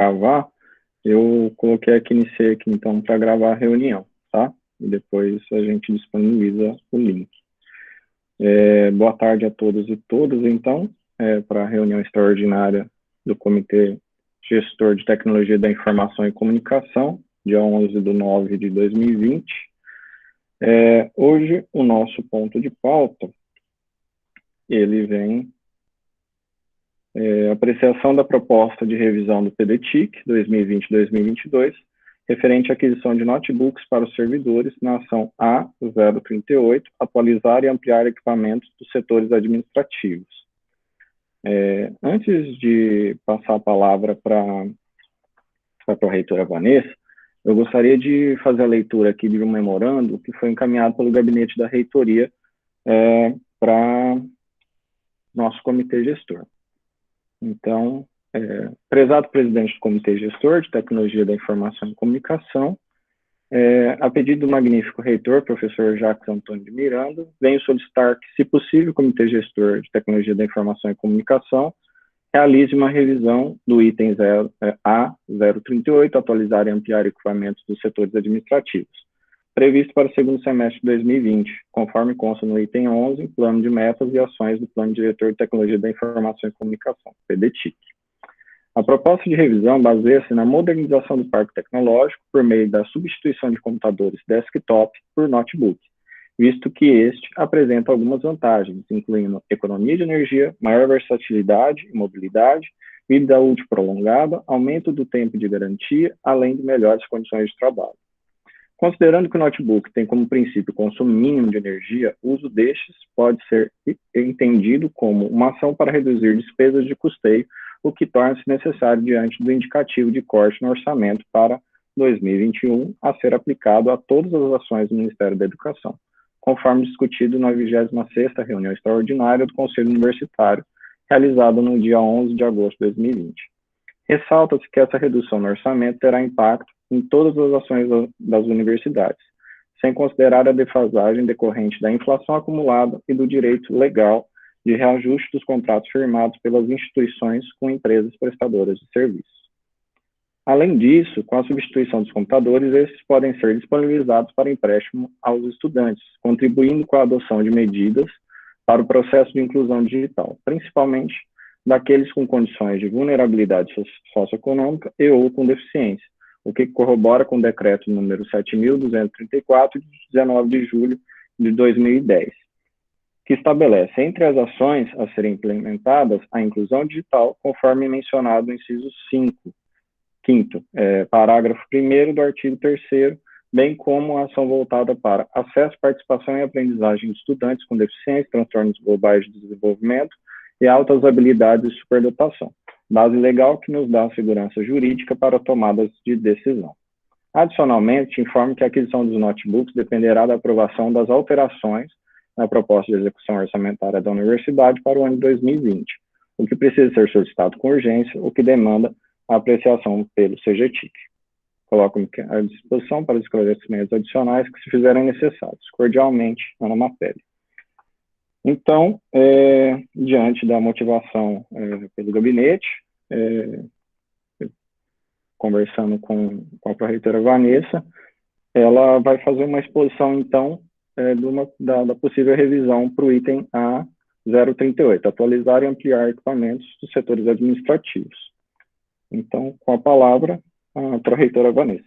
gravar, eu coloquei aqui, iniciei aqui então para gravar a reunião, tá? E depois a gente disponibiliza o link. Boa tarde a todos e todas, então, para a reunião extraordinária do Comitê Gestor de Tecnologia da Informação e Comunicação, dia 11/9 de 2020. Hoje, o nosso ponto de pauta, ele vem apreciação da proposta de revisão do PDTIC 2020-2022, referente à aquisição de notebooks para os servidores na ação A038, atualizar e ampliar equipamentos dos setores administrativos. Antes de passar a palavra para a reitora Vanessa, eu gostaria de fazer a leitura aqui de um memorando que foi encaminhado pelo gabinete da reitoria para nosso comitê gestor. Então, prezado presidente do Comitê Gestor de Tecnologia da Informação e Comunicação, a pedido do magnífico reitor, professor Jacques Antônio de Miranda, venho solicitar que, se possível, o Comitê Gestor de Tecnologia da Informação e Comunicação realize uma revisão do item A038, atualizar e ampliar equipamentos dos setores administrativos, previsto para o segundo semestre de 2020, conforme consta no item 11, Plano de Metas e Ações do Plano Diretor de Tecnologia da Informação e Comunicação, PDTIC. A proposta de revisão baseia-se na modernização do parque tecnológico por meio da substituição de computadores desktop por notebook, visto que este apresenta algumas vantagens, incluindo economia de energia, maior versatilidade e mobilidade, vida útil prolongada, aumento do tempo de garantia, além de melhores condições de trabalho. Considerando que o notebook tem como princípio o consumo mínimo de energia, o uso destes pode ser entendido como uma ação para reduzir despesas de custeio, o que torna-se necessário diante do indicativo de corte no orçamento para 2021 a ser aplicado a todas as ações do Ministério da Educação, conforme discutido na 26ª reunião extraordinária do Conselho Universitário, realizada no dia 11 de agosto de 2020. Ressalta-se que essa redução no orçamento terá impacto em todas as ações das universidades, sem considerar a defasagem decorrente da inflação acumulada e do direito legal de reajuste dos contratos firmados pelas instituições com empresas prestadoras de serviços. Além disso, com a substituição dos computadores, esses podem ser disponibilizados para empréstimo aos estudantes, contribuindo com a adoção de medidas para o processo de inclusão digital, principalmente daqueles com condições de vulnerabilidade socioeconômica e ou com deficiência, o que corrobora com o decreto número 7.234, de 19 de julho de 2010, que estabelece, entre as ações a serem implementadas, a inclusão digital, conforme mencionado no inciso 5º, parágrafo 1º do artigo 3º, bem como a ação voltada para acesso, participação e aprendizagem de estudantes com deficiência, transtornos globais de desenvolvimento e altas habilidades de superdotação, base legal que nos dá segurança jurídica para tomadas de decisão. Adicionalmente, informo que a aquisição dos notebooks dependerá da aprovação das alterações na proposta de execução orçamentária da universidade para o ano de 2020, o que precisa ser solicitado com urgência, o que demanda a apreciação pelo CGTIC. Coloco-me à disposição para esclarecimentos adicionais que se fizerem necessários. Cordialmente, Ana Mapelli. Então, diante da motivação pelo gabinete, conversando com a pró-reitora Vanessa, ela vai fazer uma exposição, então, da possível revisão para o item A038, atualizar e ampliar equipamentos dos setores administrativos. Então, com a palavra, a pró-reitora Vanessa.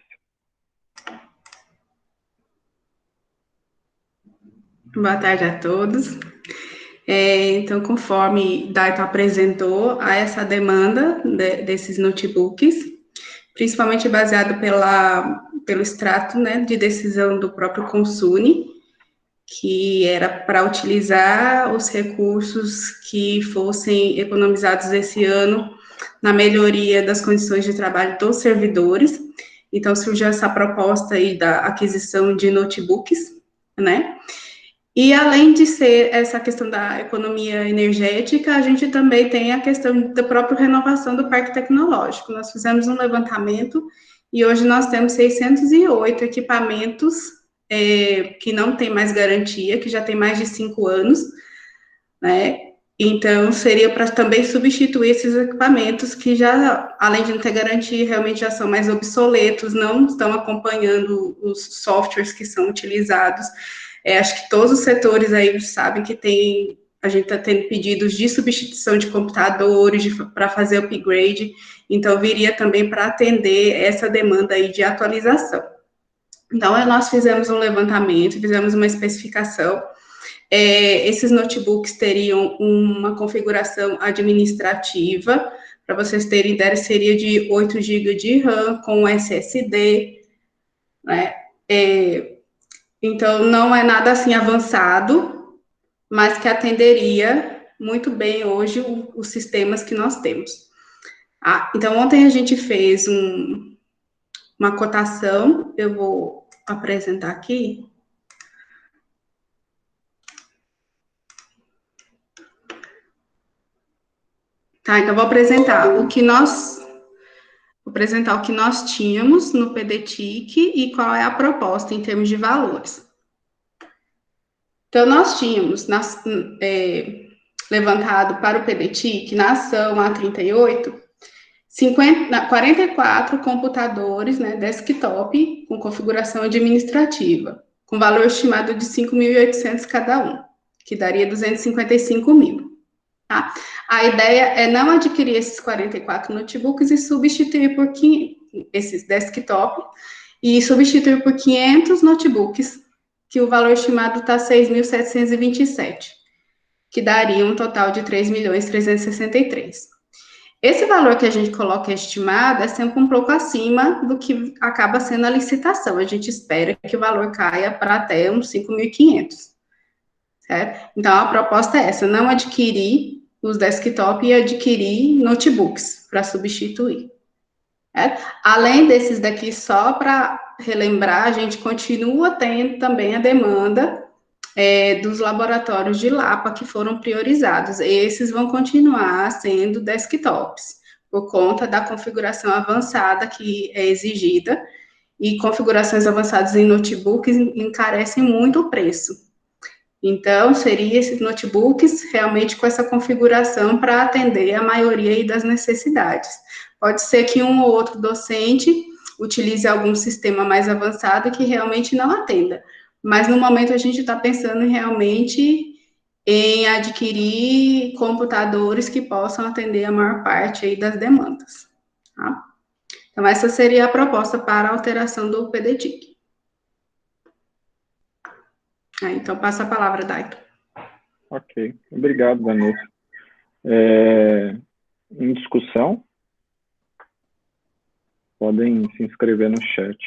Boa tarde a todos. Então, conforme Daito apresentou, há essa demanda desses notebooks, principalmente baseado pelo extrato, né, de decisão do próprio Consune, que era para utilizar os recursos que fossem economizados esse ano na melhoria das condições de trabalho dos servidores. Então, surgiu essa proposta aí da aquisição de notebooks, né? E, além de ser essa questão da economia energética, a gente também tem a questão da própria renovação do parque tecnológico. Nós fizemos um levantamento e hoje nós temos 608 equipamentos que não tem mais garantia, que já tem mais de 5 anos, né? Então, seria para também substituir esses equipamentos que já, além de não ter garantia, realmente já são mais obsoletos, não estão acompanhando os softwares que são utilizados. Acho que todos os setores aí sabem que a gente está tendo pedidos de substituição de computadores para fazer upgrade, então viria também para atender essa demanda aí de atualização. Então, nós fizemos um levantamento, fizemos uma especificação. Esses notebooks teriam uma configuração administrativa, para vocês terem ideia, seria de 8 GB de RAM com SSD, né? Então, não é nada assim avançado, mas que atenderia muito bem hoje os sistemas que nós temos. Então, ontem a gente fez uma cotação, eu vou apresentar aqui. Tá, então vou apresentar o que nós tínhamos no PDTIC e qual é a proposta em termos de valores. Então, nós tínhamos levantado para o PDTIC, na ação A38, 44 computadores, né, desktop, com configuração administrativa, com valor estimado de 5.800 cada um, que daria 255 mil. Tá? A ideia é não adquirir esses 44 notebooks e substituir por esses desktop e substituir por 500 notebooks, que o valor estimado está 6.727, que daria um total de 3.363. Esse valor que a gente coloca estimado é sempre um pouco acima do que acaba sendo a licitação. A gente espera que o valor caia para até uns 5.500, certo? Então, a proposta é essa, não adquirir os desktop e adquirir notebooks para substituir. Certo? Além desses daqui, só para relembrar, a gente continua tendo também a demanda dos laboratórios de Lapa que foram priorizados. Esses vão continuar sendo desktops, por conta da configuração avançada que é exigida, e configurações avançadas em notebooks encarecem muito o preço. Então, seria esses notebooks realmente com essa configuração para atender a maioria das necessidades. Pode ser que um ou outro docente utilize algum sistema mais avançado que realmente não atenda, mas no momento a gente está pensando realmente em adquirir computadores que possam atender a maior parte aí das demandas. Tá? Então, essa seria a proposta para a alteração do PDTIC. Então, passa a palavra, Daito. Ok, obrigado, Vanessa. Em discussão, podem se inscrever no chat.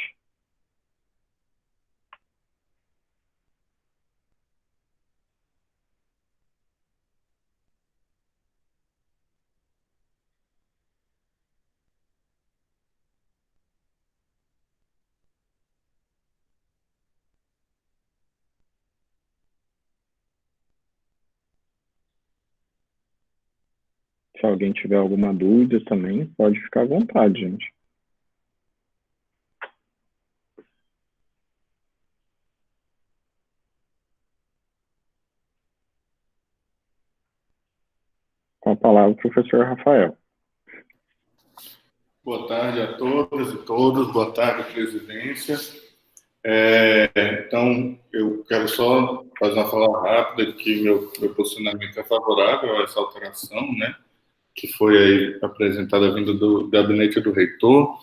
Se alguém tiver alguma dúvida também, pode ficar à vontade, gente. Com a palavra, o professor Rafael. Boa tarde a todas e todos, boa tarde, presidência. Então, eu quero só fazer uma fala rápida de que meu posicionamento é favorável a essa alteração, né, que foi aí apresentada vindo do gabinete do reitor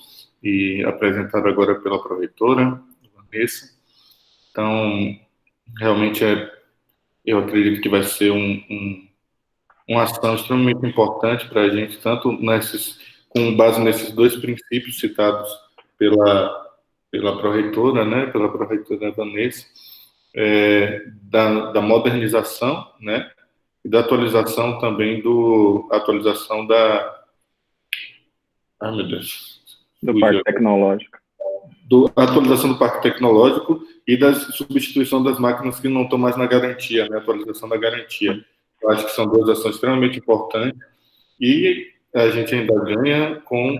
e apresentada agora pela pró-reitora, Vanessa. Então, realmente eu acredito que vai ser uma ação extremamente importante para a gente, tanto com base nesses dois princípios citados pela pró-reitora, né, pela pró-reitora Vanessa, da modernização, né, e da atualização também atualização da... Ai, meu Deus. Do parque tecnológico. A atualização do parque tecnológico e da substituição das máquinas que não estão mais na garantia, né, atualização da garantia. Eu acho que são duas ações extremamente importantes e a gente ainda ganha com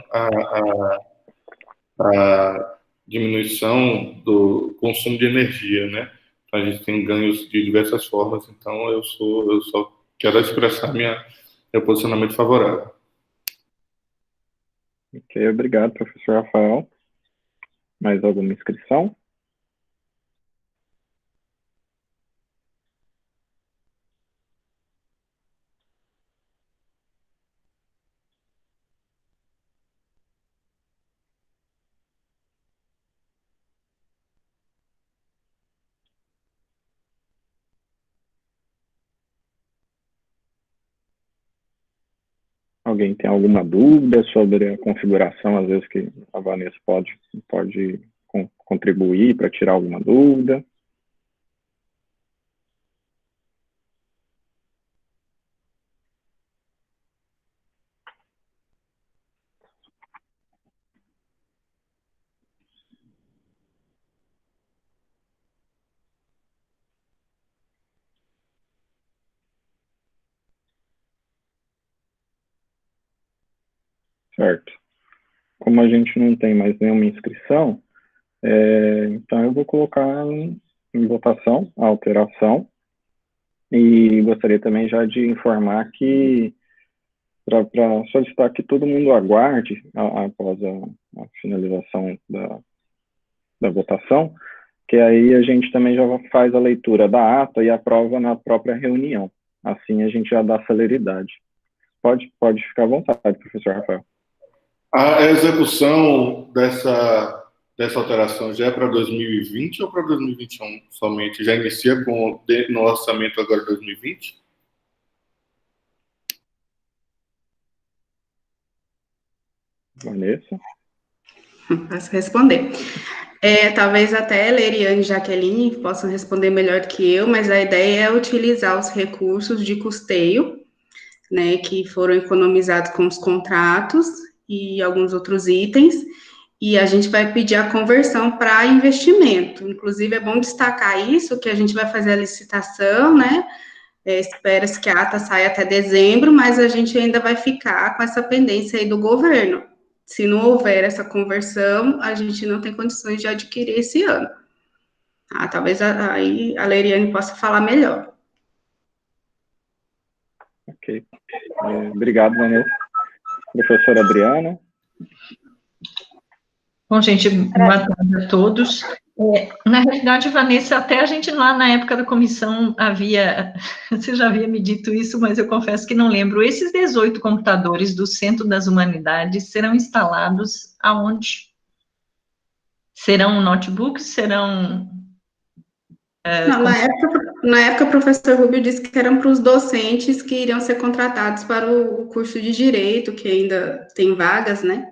a diminuição do consumo de energia, né? Então, a gente tem ganhos de diversas formas, então eu só quero expressar meu posicionamento favorável. Ok, obrigado, professor Rafael. Mais alguma inscrição? Alguém tem alguma dúvida sobre a configuração, às vezes que a Vanessa pode contribuir para tirar alguma dúvida? Certo. Como a gente não tem mais nenhuma inscrição, então eu vou colocar em votação a alteração e gostaria também já de informar que, para solicitar que todo mundo aguarde após a finalização da votação, que aí a gente também já faz a leitura da ata e aprova na própria reunião. Assim a gente já dá celeridade. Pode ficar à vontade, professor Rafael. A execução dessa alteração já é para 2020 ou para 2021 somente? Já inicia no orçamento agora de 2020? Vanessa? Posso responder. Talvez até Leriane e Jaqueline possam responder melhor do que eu, mas a ideia é utilizar os recursos de custeio, né, que foram economizados com os contratos e alguns outros itens, e a gente vai pedir a conversão para investimento. Inclusive, é bom destacar isso, que a gente vai fazer a licitação, né? Espera-se que a ata saia até dezembro, mas a gente ainda vai ficar com essa pendência aí do governo. Se não houver essa conversão, a gente não tem condições de adquirir esse ano. Talvez aí a Leriane possa falar melhor. Ok. Obrigado, Vanessa. Professora Adriana? Bom, gente, boa tarde a todos. Na realidade, Vanessa, até a gente lá na época da comissão você já havia me dito isso, mas eu confesso que não lembro. Esses 18 computadores do Centro das Humanidades serão instalados aonde? Serão notebooks? Serão... Não, na época, o professor Rubio disse que eram para os docentes que iriam ser contratados para o curso de Direito, que ainda tem vagas, né?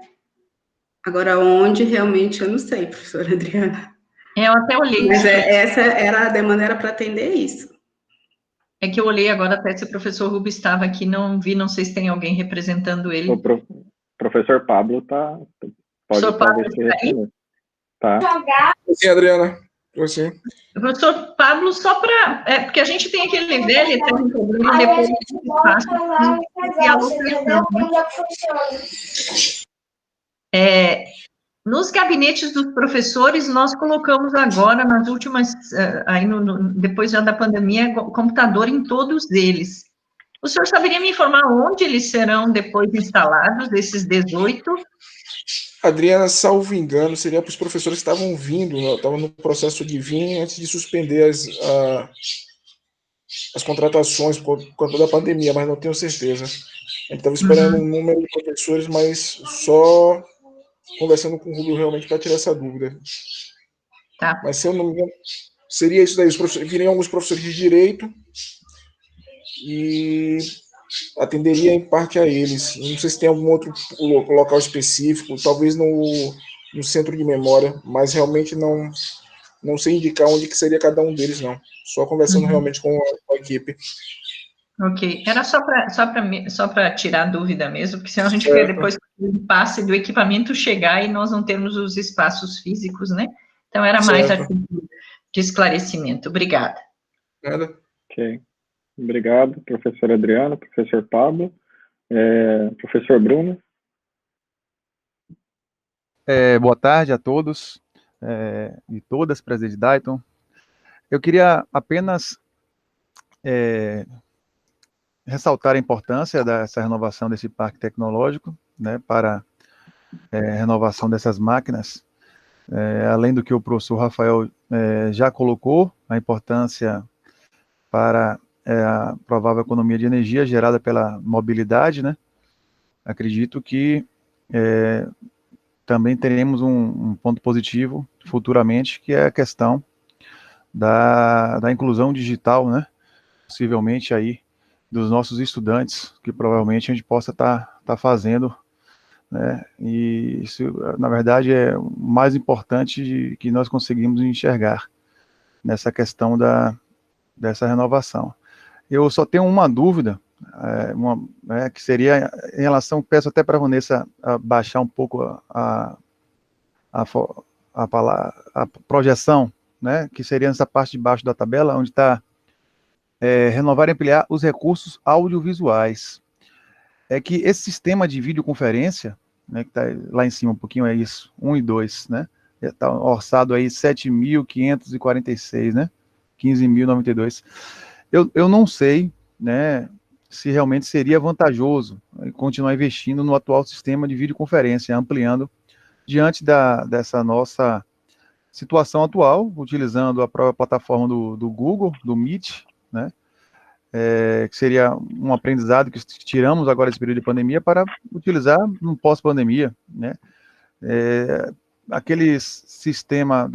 Agora, onde realmente eu não sei, professora Adriana. Eu até olhei. Mas essa era a demanda, era para atender isso. É que eu olhei agora até se o professor Rubio estava aqui, não vi, não sei se tem alguém representando ele. O professor Pablo pode Pablo está aí? Tá. Sim, Adriana. Você. Professor Pablo, só para... porque a gente tem aquele velho eterno problema depois de espaço e a locação. Nos gabinetes dos professores, nós colocamos agora, nas últimas, depois já da pandemia, computador em todos eles. O senhor saberia me informar onde eles serão depois instalados, esses 18? Adriana, salvo engano, seria para os professores que estavam vindo, estavam no processo de vir antes de suspender as contratações por conta da pandemia, mas não tenho certeza. A gente estava esperando um número de professores, mas só conversando com o Rubio realmente para tirar essa dúvida. Tá. Mas se eu não me engano, seria isso daí, viriam alguns professores de direito e atenderia em parte a eles. Não sei se tem algum outro local específico, talvez no centro de memória, mas realmente não sei indicar onde que seria cada um deles, não. Só conversando realmente com a equipe. Ok, era só para tirar dúvida mesmo, porque senão a gente quer depois o passe do equipamento chegar e nós não termos os espaços físicos, né? Então, era mais a de esclarecimento. Obrigada. Nada. Ok. Obrigado, professora Adriana, professor Pablo. Professor Bruno. Boa tarde a todos e todas, presidente Dayton. Eu queria apenas ressaltar a importância dessa renovação desse parque tecnológico, né, para renovação dessas máquinas, além do que o professor Rafael já colocou, a importância para a provável economia de energia gerada pela mobilidade, né? Acredito que também teremos um ponto positivo futuramente, que é a questão da inclusão digital, né? Possivelmente aí dos nossos estudantes, que provavelmente a gente possa estar fazendo, né? E isso, na verdade, é o mais importante que nós conseguimos enxergar nessa questão dessa renovação. Eu só tenho uma dúvida, que seria em relação, peço até para a Vanessa baixar um pouco a projeção, né, que seria nessa parte de baixo da tabela, onde está renovar e ampliar os recursos audiovisuais. É que esse sistema de videoconferência, né, que está lá em cima um pouquinho, é isso, 1 e 2, né, está orçado aí 7.546, né, 15.092. Eu não sei, né, se realmente seria vantajoso continuar investindo no atual sistema de videoconferência, ampliando diante dessa nossa situação atual, utilizando a própria plataforma do Google, do Meet, né, que seria um aprendizado que tiramos agora desse período de pandemia para utilizar no pós-pandemia, né, aquele sistema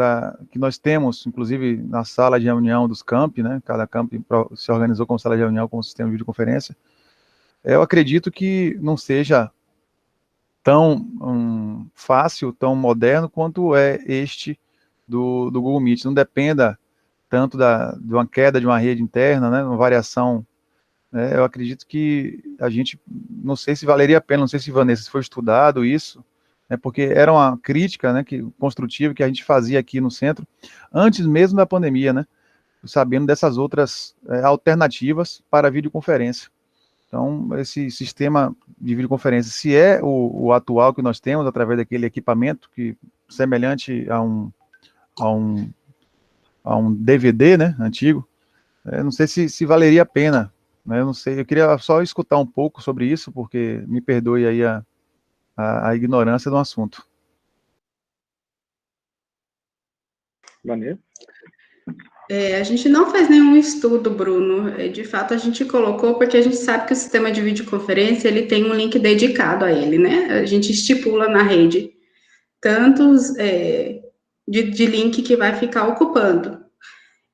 que nós temos, inclusive na sala de reunião dos campi, né, cada campi se organizou com sala de reunião com o sistema de videoconferência. Eu acredito que não seja tão fácil, tão moderno quanto é este do Google Meet. Não dependa tanto de uma queda de uma rede interna, né, uma variação. Eu acredito que a gente, não sei se valeria a pena, não sei se, Vanessa, se foi estudado isso, porque era uma crítica, né, construtiva que a gente fazia aqui no centro, antes mesmo da pandemia, né, sabendo dessas outras alternativas para a videoconferência. Então, esse sistema de videoconferência, se é o atual que nós temos, através daquele equipamento, que semelhante a um DVD, né, antigo, não sei se valeria a pena, né, eu não sei, eu queria só escutar um pouco sobre isso, porque me perdoe aí a ignorância do assunto. Vanessa? A gente não fez nenhum estudo, Bruno. De fato, a gente colocou porque a gente sabe que o sistema de videoconferência ele tem um link dedicado a ele, né? A gente estipula na rede tantos de link que vai ficar ocupando.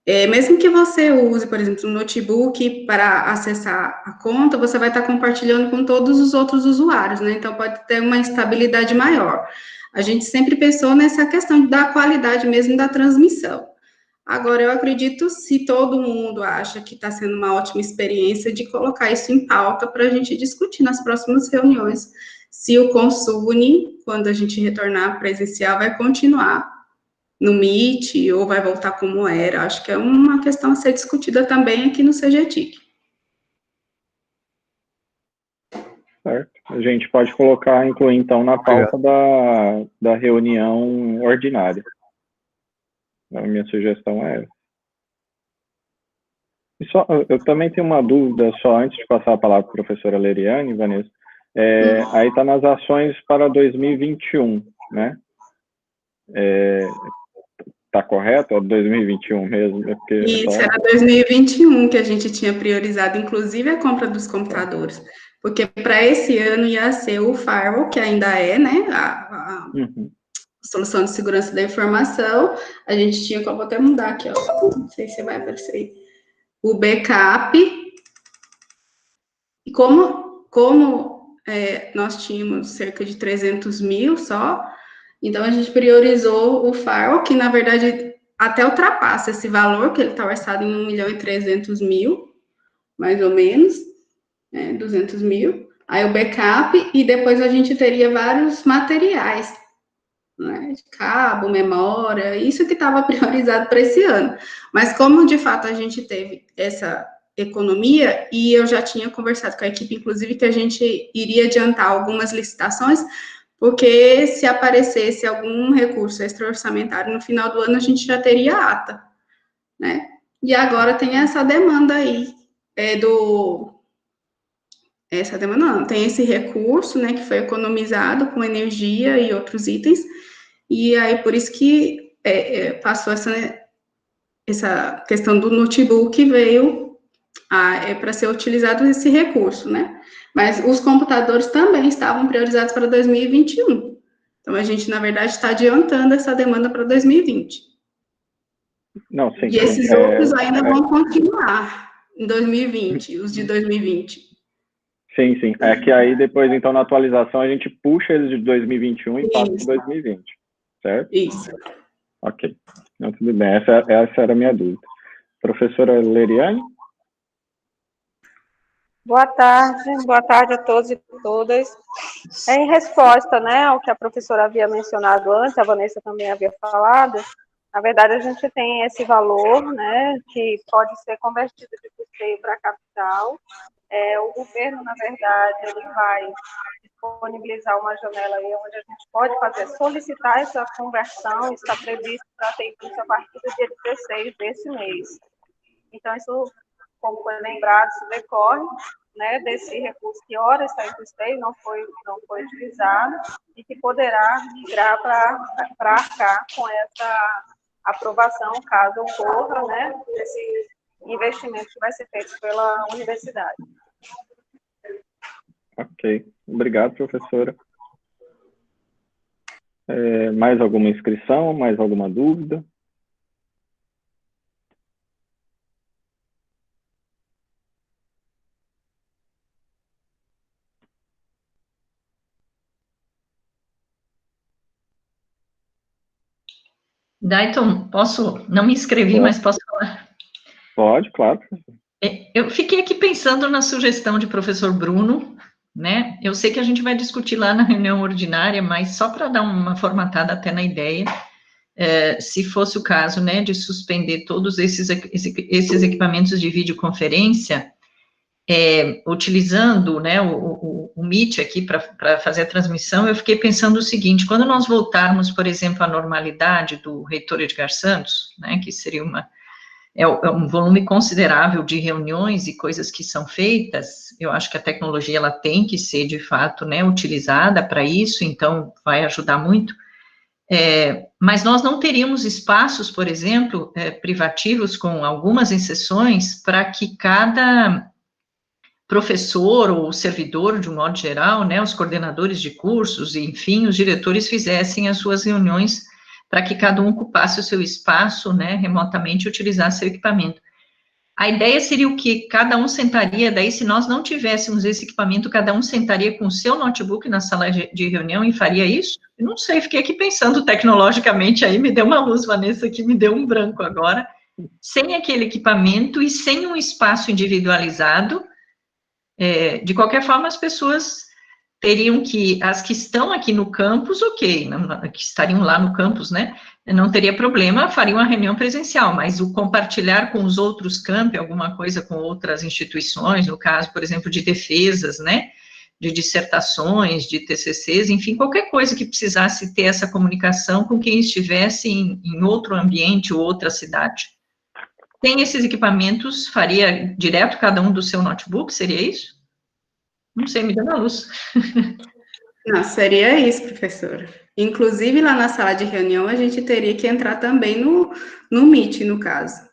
Mesmo que você use, por exemplo, um notebook para acessar a conta, você vai estar compartilhando com todos os outros usuários, né? Então, pode ter uma estabilidade maior. A gente sempre pensou nessa questão da qualidade mesmo da transmissão. Agora, eu acredito, se todo mundo acha que está sendo uma ótima experiência, de colocar isso em pauta para a gente discutir nas próximas reuniões, se o Consune, quando a gente retornar presencial, vai continuar no Meet ou vai voltar como era. Acho que é uma questão a ser discutida também aqui no CGTIC. Certo. A gente pode incluir então na pauta da reunião ordinária. A minha sugestão é essa. Eu também tenho uma dúvida, só antes de passar a palavra para a professora Leriane, Vanessa. Aí está nas ações para 2021, né? Está correto? É 2021 mesmo? Isso, era 2021 que a gente tinha priorizado, inclusive a compra dos computadores. Porque para esse ano ia ser o firewall, que ainda é, né? Solução de segurança da informação. A gente tinha, vou até mudar aqui, ó. Não sei se vai aparecer aí. O backup. E como nós tínhamos cerca de 300 mil só, então a gente priorizou o firewall, que na verdade até ultrapassa esse valor, que ele está orçado em 1.300.000, mais ou menos, 200 mil. Aí o backup, e depois a gente teria vários materiais, né, de cabo, memória, isso que estava priorizado para esse ano. Mas como, de fato, a gente teve essa economia, e eu já tinha conversado com a equipe, inclusive, que a gente iria adiantar algumas licitações, porque se aparecesse algum recurso extra-orçamentário no final do ano, a gente já teria ata, né? E agora tem essa demanda aí, Essa demanda não. Tem esse recurso, né, que foi economizado com energia e outros itens, e aí por isso que passou essa questão do notebook veio para ser utilizado esse recurso, né? Mas os computadores também estavam priorizados para 2021. Então, a gente, na verdade, está adiantando essa demanda para 2020. Não, sim. E esses outros ainda vão continuar em 2020, os de 2020. Sim, sim. É que aí depois, então, na atualização, a gente puxa eles de 2021 e passa para 2020, certo? Isso. Ok. Não, tudo bem. Essa era a minha dúvida. Professora Leriane? Boa tarde a todos e todas. Em resposta, né, ao que a professora havia mencionado antes, a Vanessa também havia falado, na verdade a gente tem esse valor, né, que pode ser convertido de custeio para capital. O governo, na verdade, ele vai disponibilizar uma janela aí onde a gente pode solicitar essa conversão, está previsto para ter início a partir do dia 16 desse mês. Então, isso, como foi lembrado, isso decorre, né, desse recurso que ora está em custeio, não foi utilizado, e que poderá migrar para arcar com essa aprovação, caso ocorra, né, desse investimento que vai ser feito pela universidade. Ok. Obrigado, professora. Mais alguma inscrição? Mais alguma dúvida? Dayton, não me inscrevi, mas posso falar? Pode, claro. Eu fiquei aqui pensando na sugestão de professor Bruno, né? Eu sei que a gente vai discutir lá na reunião ordinária, mas só para dar uma formatada até na ideia, se fosse o caso, né, de suspender todos esses equipamentos de videoconferência, utilizando, né, o Meet aqui para fazer a transmissão, eu fiquei pensando o seguinte: quando nós voltarmos, por exemplo, à normalidade do reitor Edgar Santos, né, que seria um volume considerável de reuniões e coisas que são feitas, eu acho que a tecnologia ela tem que ser, de fato, né, utilizada para isso, então vai ajudar muito, mas nós não teríamos espaços, por exemplo, privativos, com algumas exceções, para que cada professor ou servidor, de um modo geral, né, os coordenadores de cursos, e, enfim, os diretores fizessem as suas reuniões para que cada um ocupasse o seu espaço, né, remotamente, e utilizasse seu equipamento. A ideia seria o quê? Cada um sentaria, daí, se nós não tivéssemos esse equipamento, cada um sentaria com o seu notebook na sala de reunião e faria isso? Eu não sei, fiquei aqui pensando tecnologicamente, aí me deu uma luz, Vanessa, que me deu um branco agora, sem aquele equipamento e sem um espaço individualizado. De qualquer forma, as pessoas teriam as que estão aqui no campus, ok, que estariam lá no campus, né, não teria problema, fariam a reunião presencial, mas o compartilhar com os outros campi, alguma coisa com outras instituições, no caso, por exemplo, de defesas, né, de dissertações, de TCCs, enfim, qualquer coisa que precisasse ter essa comunicação com quem estivesse em outro ambiente ou outra cidade. Tem esses equipamentos, faria direto cada um do seu notebook, seria isso? Não sei, me deu uma luz. Não, seria isso, professora. Inclusive, lá na sala de reunião, a gente teria que entrar também no Meet, no caso.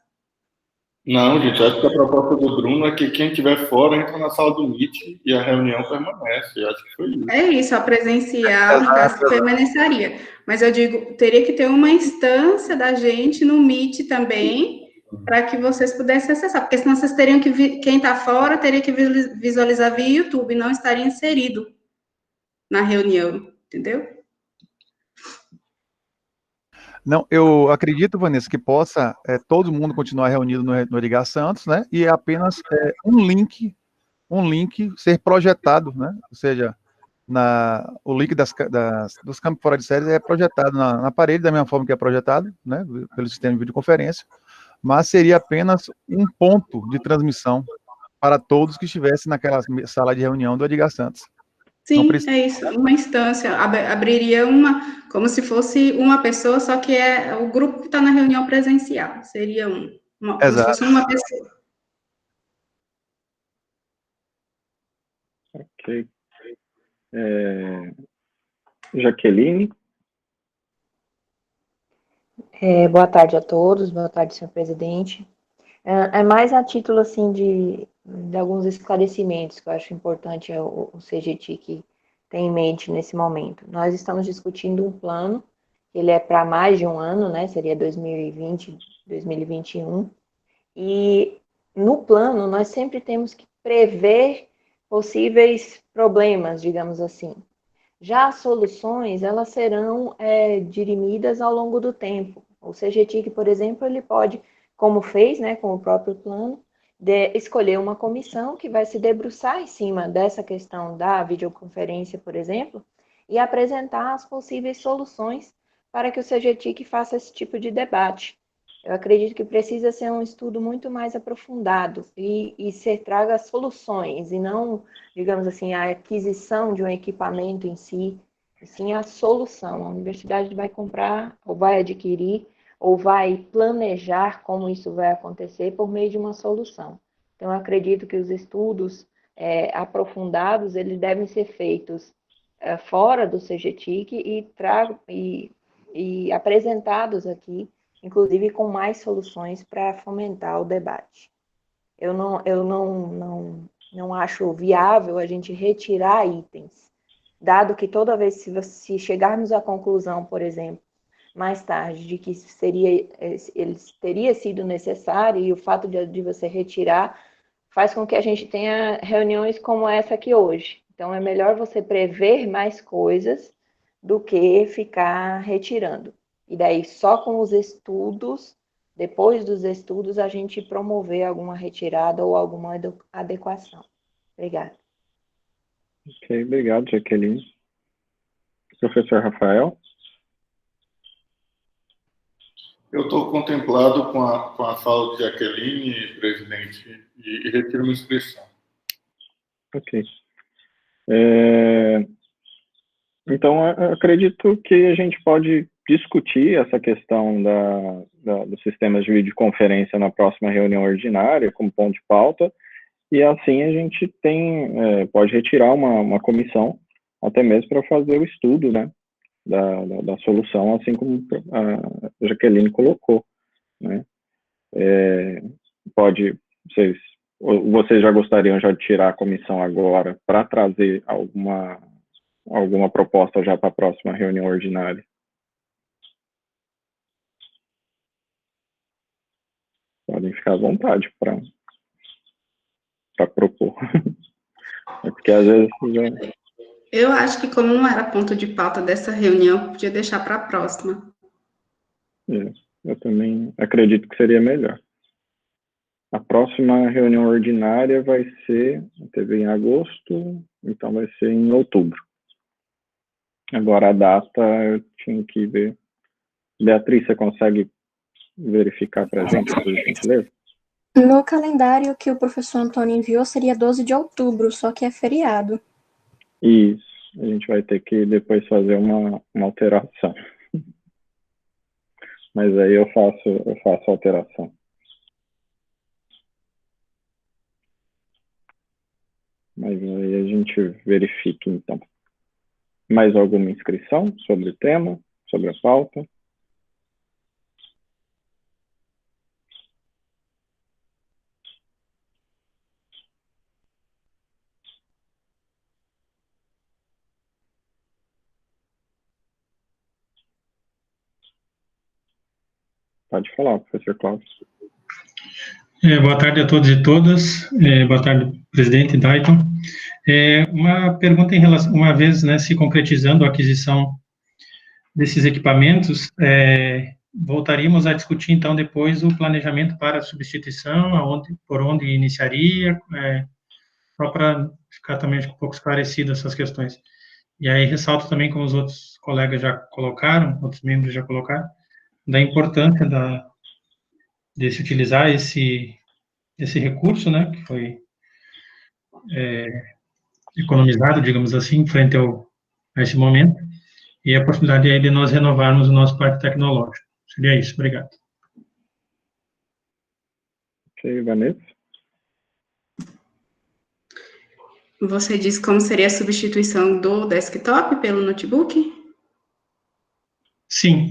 Não, gente, acho que a proposta do Bruno é que quem estiver fora entra na sala do Meet e a reunião permanece. Acho que foi isso. É isso, a presencial, no caso, permaneceria. Mas eu digo, teria que ter uma instância da gente no Meet também, para que vocês pudessem acessar, porque senão vocês teriam que, quem está fora, teria que visualizar via YouTube, não estaria inserido na reunião, entendeu? Não, eu acredito, Vanessa, que possa todo mundo continuar reunido no Edgar Santos, né? E apenas um link ser projetado, né? Ou seja, o link dos campos fora de série é projetado na parede, da mesma forma que é projetado, né? Pelo sistema de videoconferência, mas seria apenas um ponto de transmissão para todos que estivessem naquela sala de reunião do Edgar Santos. Sim, é isso, uma instância, abriria como se fosse uma pessoa, só que é o grupo que está na reunião presencial, seria como se fosse uma pessoa. Ok. Jaqueline? Boa tarde a todos, boa tarde, senhor presidente. É mais a título, assim, de alguns esclarecimentos que eu acho importante o CGTIC ter em mente nesse momento. Nós estamos discutindo um plano, ele é para mais de um ano, né, seria 2020, 2021, e no plano nós sempre temos que prever possíveis problemas, digamos assim. Já as soluções, elas serão dirimidas ao longo do tempo. O CGTIC, por exemplo, ele pode, como fez, né, com o próprio plano, escolher uma comissão que vai se debruçar em cima dessa questão da videoconferência, por exemplo, e apresentar as possíveis soluções para que o CGTIC faça esse tipo de debate. Eu acredito que precisa ser um estudo muito mais aprofundado e se traga soluções, e não, digamos assim, a aquisição de um equipamento em si, e sim a solução. A universidade vai comprar, ou vai adquirir, ou vai planejar como isso vai acontecer por meio de uma solução. Então, eu acredito que os estudos aprofundados, eles devem ser feitos fora do CGTIC e apresentados aqui, inclusive com mais soluções para fomentar o debate. Eu não acho viável a gente retirar itens, dado que toda vez se chegarmos à conclusão, por exemplo, mais tarde, de que ele teria sido necessário, e o fato de você retirar faz com que a gente tenha reuniões como essa aqui hoje. Então, é melhor você prever mais coisas do que ficar retirando. E daí, só com os estudos, depois dos estudos, a gente promover alguma retirada ou alguma adequação. Obrigada. Ok, obrigado, Jaqueline. Professor Rafael? Eu estou contemplado com a fala de Jaqueline, presidente, e retiro minha inscrição. Ok. Então, eu acredito que a gente pode discutir essa questão dos sistemas de videoconferência na próxima reunião ordinária, como ponto de pauta, e assim a gente pode retirar uma comissão, até mesmo para fazer o estudo, né, da solução, assim como a Jaqueline colocou, né. Vocês já gostariam de tirar a comissão agora para trazer alguma proposta já para a próxima reunião ordinária? Podem ficar à vontade para propor. É porque às vezes Eu acho que como não era ponto de pauta dessa reunião, podia deixar para a próxima. Eu também acredito que seria melhor. A próxima reunião ordinária teve em agosto, então vai ser em outubro. Agora a data eu tinha que ver. Beatriz, você consegue verificar para a gente, por gentileza? No calendário que o professor Antônio enviou seria 12 de outubro, só que é feriado. Isso, a gente vai ter que depois fazer uma alteração. Mas aí eu faço a alteração. Mas aí a gente verifica, então. Mais alguma inscrição sobre o tema, sobre a pauta? Pode falar, professor Cláudio. Boa tarde a todos e todas. Boa tarde, presidente Dayton. Uma pergunta em relação, uma vez, né, se concretizando a aquisição desses equipamentos, voltaríamos a discutir, então, depois o planejamento para a substituição, por onde iniciaria, só para ficar também um pouco esclarecido essas questões. E aí ressalto também, como os outros colegas já colocaram, outros membros já colocaram, da importância de se utilizar esse recurso, né, que foi economizado, digamos assim, frente a esse momento, e a possibilidade aí de nós renovarmos o nosso parque tecnológico. Seria isso, obrigado. Ok, Vanessa? Você disse como seria a substituição do desktop pelo notebook? Sim.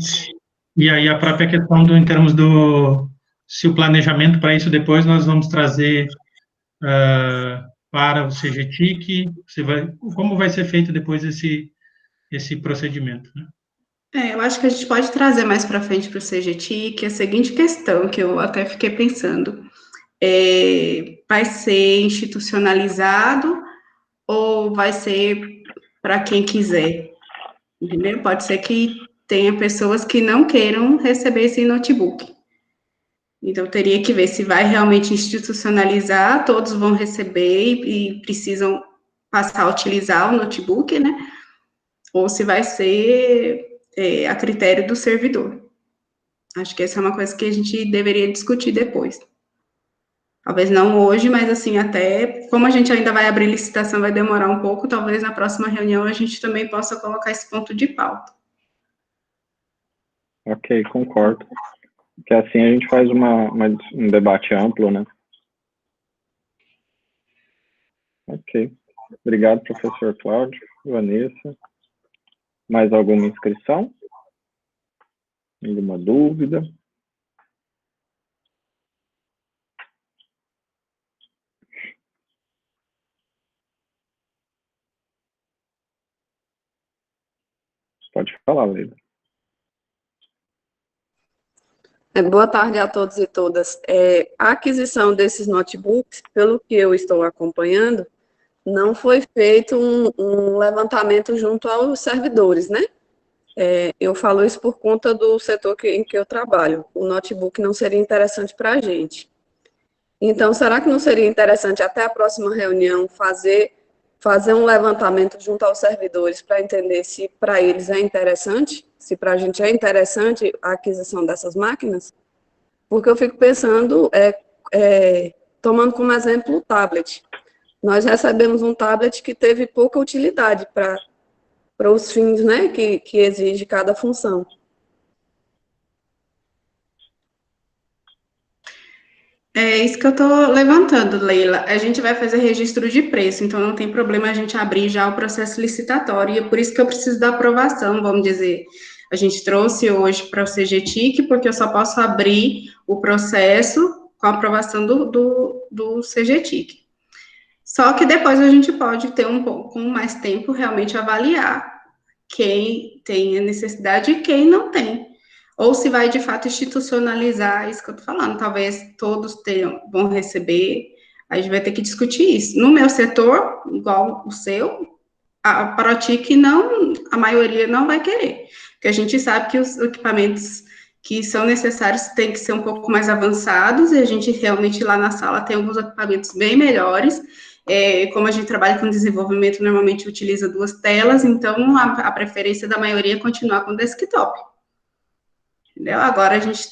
E aí a própria questão em termos se o planejamento para isso depois nós vamos trazer para o CGTIC, como vai ser feito depois esse procedimento, né? Eu acho que a gente pode trazer mais para frente para o CGTIC a seguinte questão, que eu até fiquei pensando. Vai ser institucionalizado ou vai ser para quem quiser? Entendeu? Pode ser que tenha pessoas que não queiram receber esse notebook. Então, teria que ver se vai realmente institucionalizar, todos vão receber e precisam passar a utilizar o notebook, né? Ou se vai ser a critério do servidor. Acho que essa é uma coisa que a gente deveria discutir depois. Talvez não hoje, mas assim, até como a gente ainda vai abrir licitação, vai demorar um pouco, talvez na próxima reunião a gente também possa colocar esse ponto de pauta. Ok, concordo. Porque assim a gente faz um debate amplo, né? Ok. Obrigado, professor Cláudio, Vanessa. Mais alguma inscrição? Alguma dúvida? Pode falar, Leila. Boa tarde a todos e todas. A aquisição desses notebooks, pelo que eu estou acompanhando, não foi feito um levantamento junto aos servidores, né? Eu falo isso por conta do setor em que eu trabalho. O notebook não seria interessante para a gente. Então, será que não seria interessante até a próxima reunião fazer um levantamento junto aos servidores para entender se para eles é interessante, se para a gente é interessante a aquisição dessas máquinas? Porque eu fico pensando, tomando como exemplo o tablet. Nós recebemos um tablet que teve pouca utilidade para os fins, né, que exige cada função. É isso que eu estou levantando, Leila. A gente vai fazer registro de preço, então não tem problema a gente abrir já o processo licitatório, e é por isso que eu preciso da aprovação, vamos dizer. A gente trouxe hoje para o CGTIC, porque eu só posso abrir o processo com a aprovação do CGTIC. Só que depois a gente pode ter um pouco mais tempo realmente avaliar quem tem a necessidade e quem não tem. Ou se vai, de fato, institucionalizar isso que eu estou falando. Talvez todos vão receber, a gente vai ter que discutir isso. No meu setor, igual o seu, a Protic não, a maioria não vai querer. Porque a gente sabe que os equipamentos que são necessários têm que ser um pouco mais avançados, e a gente realmente lá na sala tem alguns equipamentos bem melhores. Como a gente trabalha com desenvolvimento, normalmente utiliza 2 telas, então a preferência da maioria é continuar com desktop. Entendeu? Agora a gente,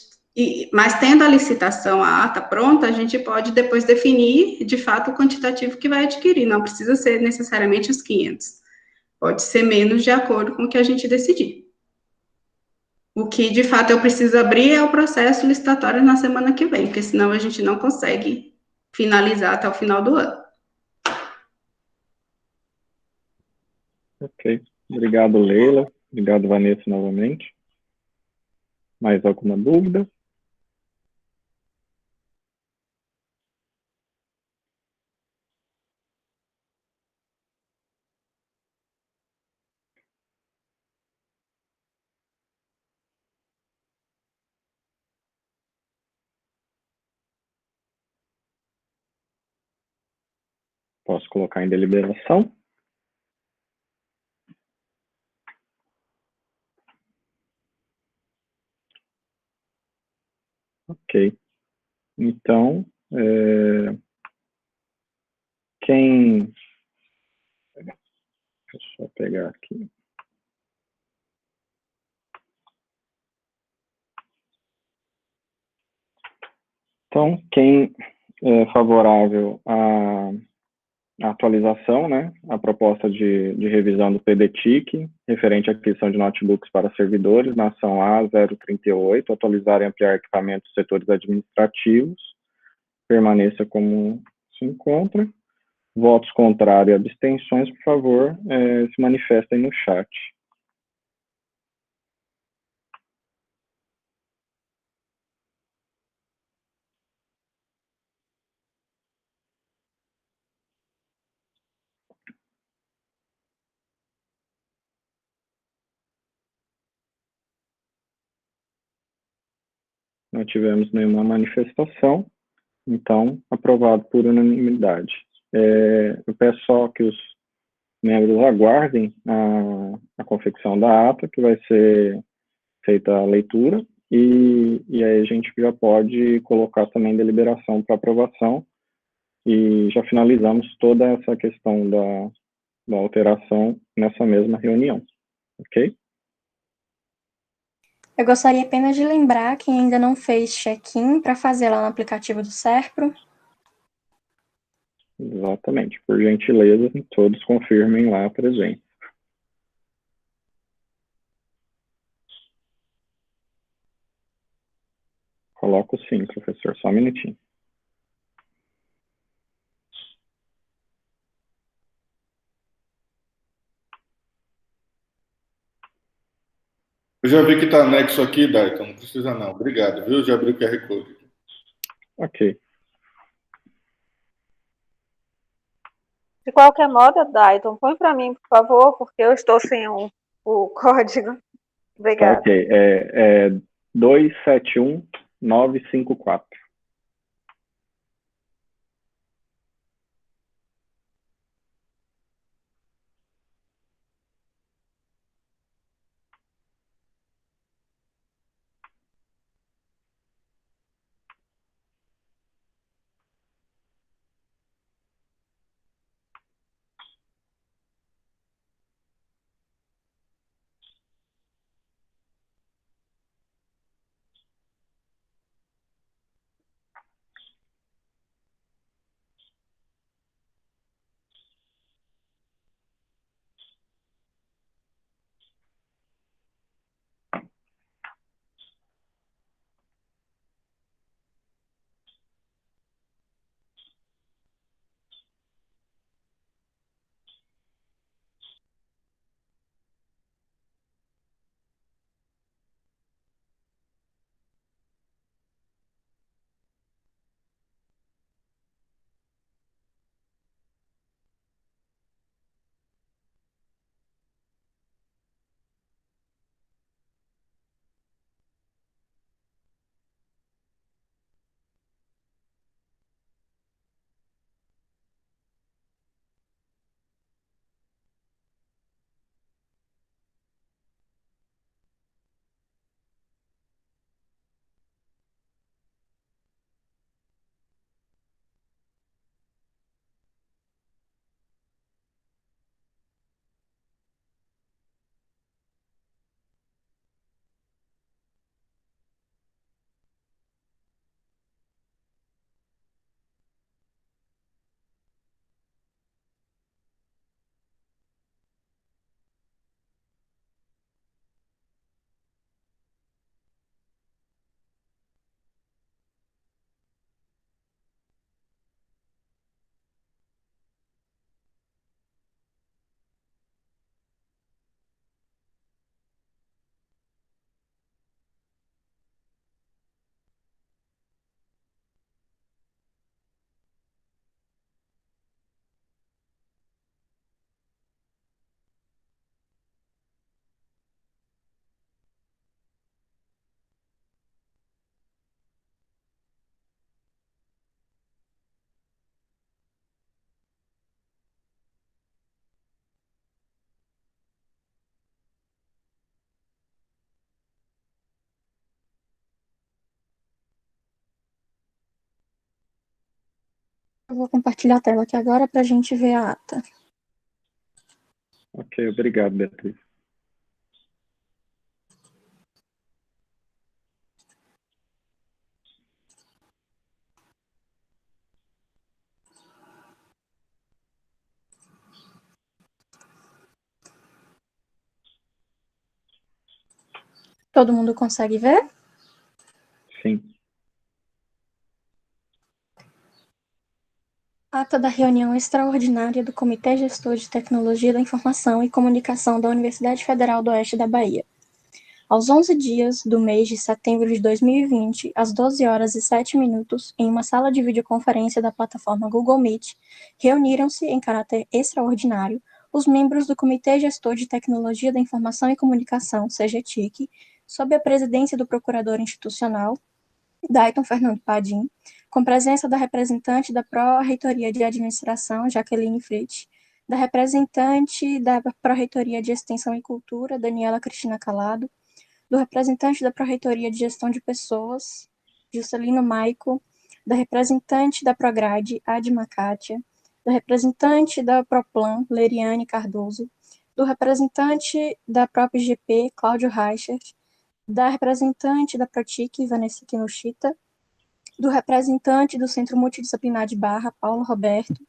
mas tendo a licitação, a ata pronta, a gente pode depois definir, de fato, o quantitativo que vai adquirir, não precisa ser necessariamente os 500, pode ser menos de acordo com o que a gente decidir. O que, de fato, eu preciso abrir é o processo licitatório na semana que vem, porque senão a gente não consegue finalizar até o final do ano. Ok. Obrigado, Leila. Obrigado, Vanessa, novamente. Mais alguma dúvida? Posso colocar em deliberação? Ok. Então, deixa eu só pegar aqui. Então, quem é favorável à atualização, né, a proposta de revisão do PDTIC, referente à aquisição de notebooks para servidores, na ação A038, atualizar e ampliar equipamentos dos setores administrativos, permaneça como se encontra. Votos contrários e abstenções, por favor, se manifestem no chat. Não tivemos nenhuma manifestação, então, aprovado por unanimidade. Eu peço só que os membros aguardem a confecção da ata, que vai ser feita a leitura, e aí a gente já pode colocar também deliberação para aprovação, e já finalizamos toda essa questão da alteração nessa mesma reunião, ok? Eu gostaria apenas de lembrar quem ainda não fez check-in para fazer lá no aplicativo do Serpro. Exatamente. Por gentileza, todos confirmem lá a presença. Coloco sim, professor. Só um minutinho. Eu já vi que está anexo aqui, Dayton. Não precisa não. Obrigado, viu? Já abri o QR Code. Ok. De qualquer modo, Dayton, põe para mim, por favor, porque eu estou sem o código. Obrigada. Ok. É 271954. Eu vou compartilhar a tela aqui agora para a gente ver a ata. Ok, obrigado, Beatriz. Todo mundo consegue ver? Sim. Ata da reunião extraordinária do Comitê Gestor de Tecnologia da Informação e Comunicação da Universidade Federal do Oeste da Bahia. Aos 11 dias do mês de setembro de 2020, às 12 horas e 7 minutos, em uma sala de videoconferência da plataforma Google Meet, reuniram-se, em caráter extraordinário, os membros do Comitê Gestor de Tecnologia da Informação e Comunicação, CGTIC, sob a presidência do Procurador Institucional, Dayton Fernando Padim, com presença da representante da Pró-Reitoria de Administração, Jaqueline Fritz, da representante da Pró-Reitoria de Extensão e Cultura, Daniela Cristina Calado, do representante da Pró-Reitoria de Gestão de Pessoas, Juscelino Maico, da representante da Prograde, Adma Kátia, da representante da Proplan, Leriane Cardoso, do representante da PropGP, Cláudio Reichert, da representante da Protic, Vanessa Kinoshita, do representante do Centro Multidisciplinar de Barra, Paulo Roberto,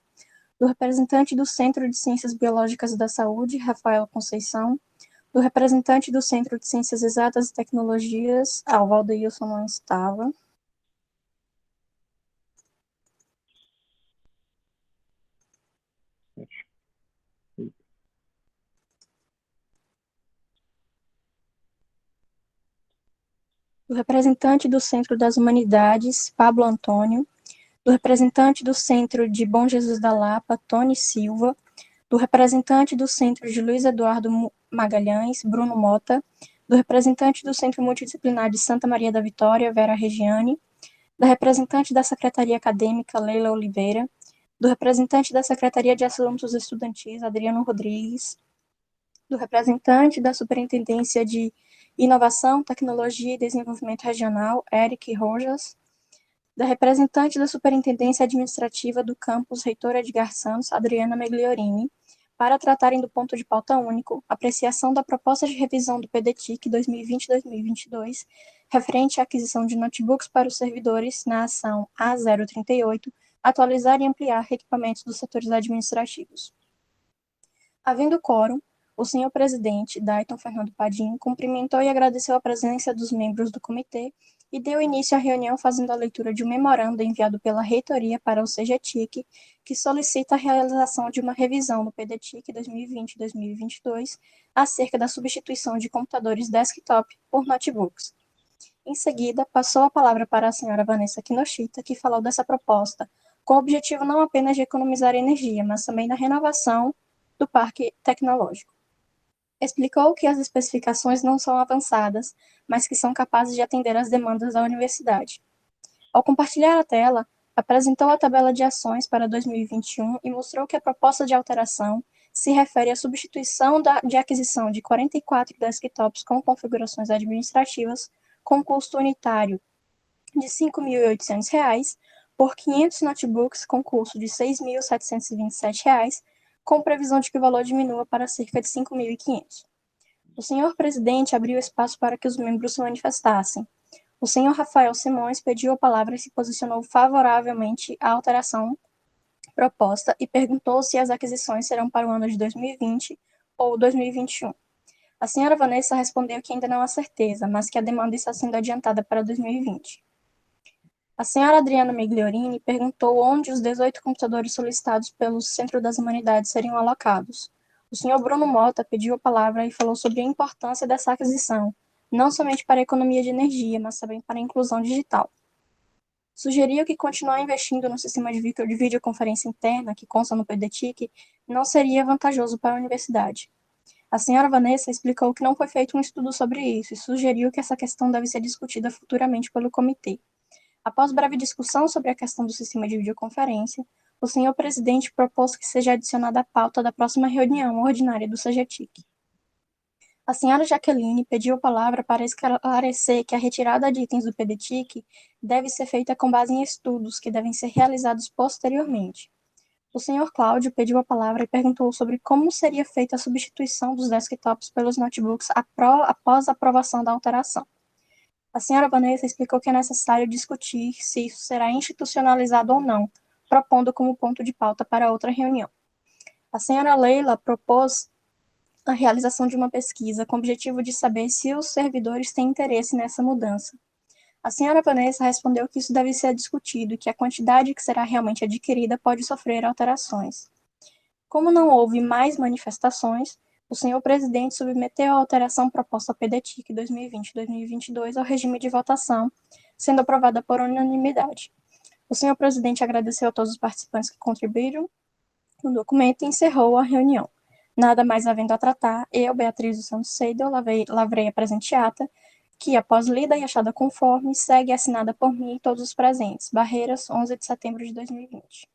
do representante do Centro de Ciências Biológicas da Saúde, Rafael Conceição, do representante do Centro de Ciências Exatas e Tecnologias, o Valdeilson não estava, do representante do Centro das Humanidades, Pablo Antônio, do representante do Centro de Bom Jesus da Lapa, Tony Silva, do representante do Centro de Luiz Eduardo Magalhães, Bruno Mota, do representante do Centro Multidisciplinar de Santa Maria da Vitória, Vera Regiane, da representante da Secretaria Acadêmica, Leila Oliveira, do representante da Secretaria de Assuntos Estudantis, Adriano Rodrigues, do representante da Superintendência de Inovação, Tecnologia e Desenvolvimento Regional, Eric Rojas, da representante da Superintendência Administrativa do Campus Reitor Edgar Santos, Adriana Megliorini, para tratarem do ponto de pauta único, apreciação da proposta de revisão do PDTIC 2020-2022, referente à aquisição de notebooks para os servidores na ação A038, atualizar e ampliar equipamentos dos setores administrativos. Havendo quórum, o senhor presidente, Dayton Fernando Padim, cumprimentou e agradeceu a presença dos membros do comitê e deu início à reunião fazendo a leitura de um memorando enviado pela reitoria para o CGTIC, que solicita a realização de uma revisão no PDTIC 2020-2022 acerca da substituição de computadores desktop por notebooks. Em seguida, passou a palavra para a senhora Vanessa Kinoshita, que falou dessa proposta, com o objetivo não apenas de economizar energia, mas também da renovação do parque tecnológico. Explicou que as especificações não são avançadas, mas que são capazes de atender às demandas da universidade. Ao compartilhar a tela, apresentou a tabela de ações para 2021 e mostrou que a proposta de alteração se refere à substituição de aquisição de 44 desktops com configurações administrativas com custo unitário de R$ 5.800 por 500 notebooks com custo de R$ 6.727, com previsão de que o valor diminua para cerca de 5.500. O senhor presidente abriu espaço para que os membros se manifestassem. O senhor Rafael Simões pediu a palavra e se posicionou favoravelmente à alteração proposta e perguntou se as aquisições serão para o ano de 2020 ou 2021. A senhora Vanessa respondeu que ainda não há certeza, mas que a demanda está sendo adiantada para 2020. A senhora Adriana Megliorini perguntou onde os 18 computadores solicitados pelo Centro das Humanidades seriam alocados. O senhor Bruno Mota pediu a palavra e falou sobre a importância dessa aquisição, não somente para a economia de energia, mas também para a inclusão digital. Sugeriu que continuar investindo no sistema de videoconferência interna, que consta no PDTIC, não seria vantajoso para a universidade. A senhora Vanessa explicou que não foi feito um estudo sobre isso e sugeriu que essa questão deve ser discutida futuramente pelo comitê. Após breve discussão sobre a questão do sistema de videoconferência, o senhor presidente propôs que seja adicionada à pauta da próxima reunião ordinária do CGTIC. A senhora Jaqueline pediu a palavra para esclarecer que a retirada de itens do PDTIC deve ser feita com base em estudos que devem ser realizados posteriormente. O senhor Cláudio pediu a palavra e perguntou sobre como seria feita a substituição dos desktops pelos notebooks após a aprovação da alteração. A senhora Vanessa explicou que é necessário discutir se isso será institucionalizado ou não, propondo como ponto de pauta para outra reunião. A senhora Leila propôs a realização de uma pesquisa com o objetivo de saber se os servidores têm interesse nessa mudança. A senhora Vanessa respondeu que isso deve ser discutido e que a quantidade que será realmente adquirida pode sofrer alterações. Como não houve mais manifestações, o senhor presidente submeteu a alteração proposta ao PDTIC 2020-2022 ao regime de votação, sendo aprovada por unanimidade. O senhor presidente agradeceu a todos os participantes que contribuíram no documento e encerrou a reunião. Nada mais havendo a tratar, eu, Beatriz dos Santos Seidel, lavrei a presente ata, que, após lida e achada conforme, segue assinada por mim e todos os presentes. Barreiras, 11 de setembro de 2020.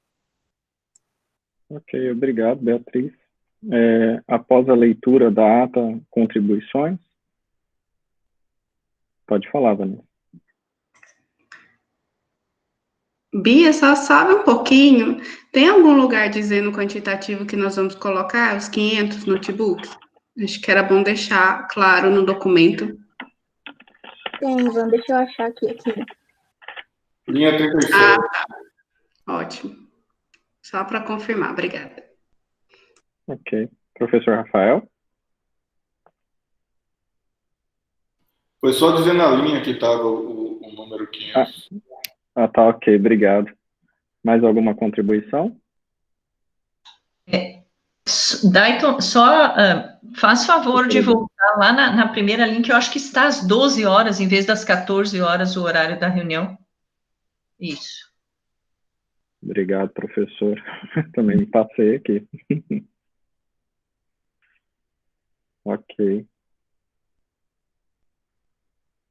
Ok, obrigado, Beatriz. Após a leitura da ata, contribuições? Pode falar, Vanessa. Bia, só sabe um pouquinho. Tem algum lugar dizendo o quantitativo que nós vamos colocar, os 500 notebooks? Acho que era bom deixar claro no documento. Tem, Ivan, deixa eu achar aqui. Linha 37. Ótimo. Só para confirmar, obrigada. Ok. Professor Rafael? Foi só dizer na linha que estava o número 500. Tá, ok, obrigado. Mais alguma contribuição? Dayton, só faz favor de voltar lá na primeira linha, que eu acho que está às 12 horas, em vez das 14 horas, o horário da reunião. Isso. Obrigado, professor. Também me passei aqui. Ok.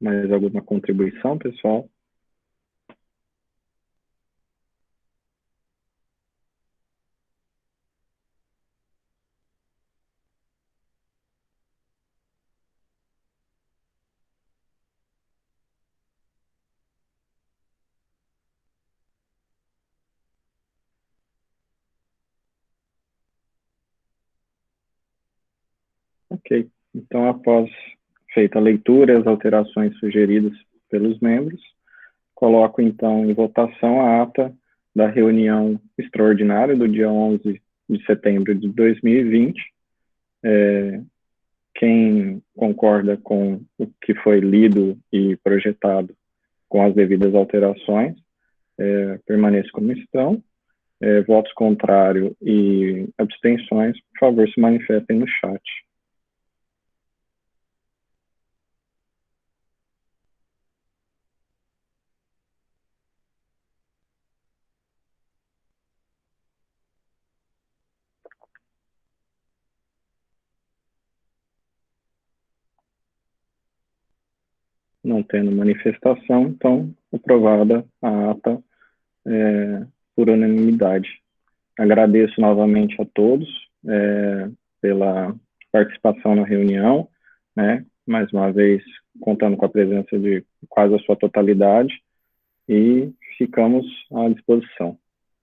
Mais alguma contribuição, pessoal? Ok. Então, após feita a leitura, as alterações sugeridas pelos membros, coloco, então, em votação a ata da reunião extraordinária do dia 11 de setembro de 2020. Quem concorda com o que foi lido e projetado com as devidas alterações, permaneça como estão. Votos contrários e abstenções, por favor, se manifestem no chat. Não tendo manifestação, então, aprovada a ata por unanimidade. Agradeço novamente a todos pela participação na reunião, né? Mais uma vez, contando com a presença de quase a sua totalidade, e ficamos à disposição.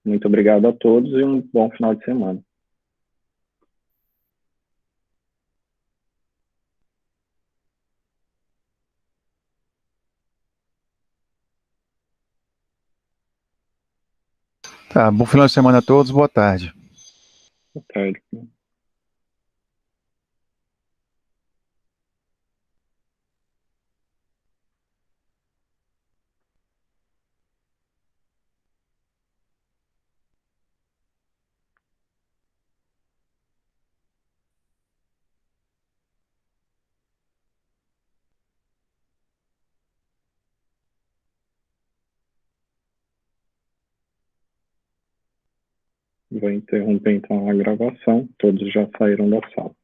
Muito obrigado a todos e um bom final de semana. Tá, bom final de semana a todos, boa tarde. Boa tarde. Vou interromper, então, a gravação. Todos já saíram da sala.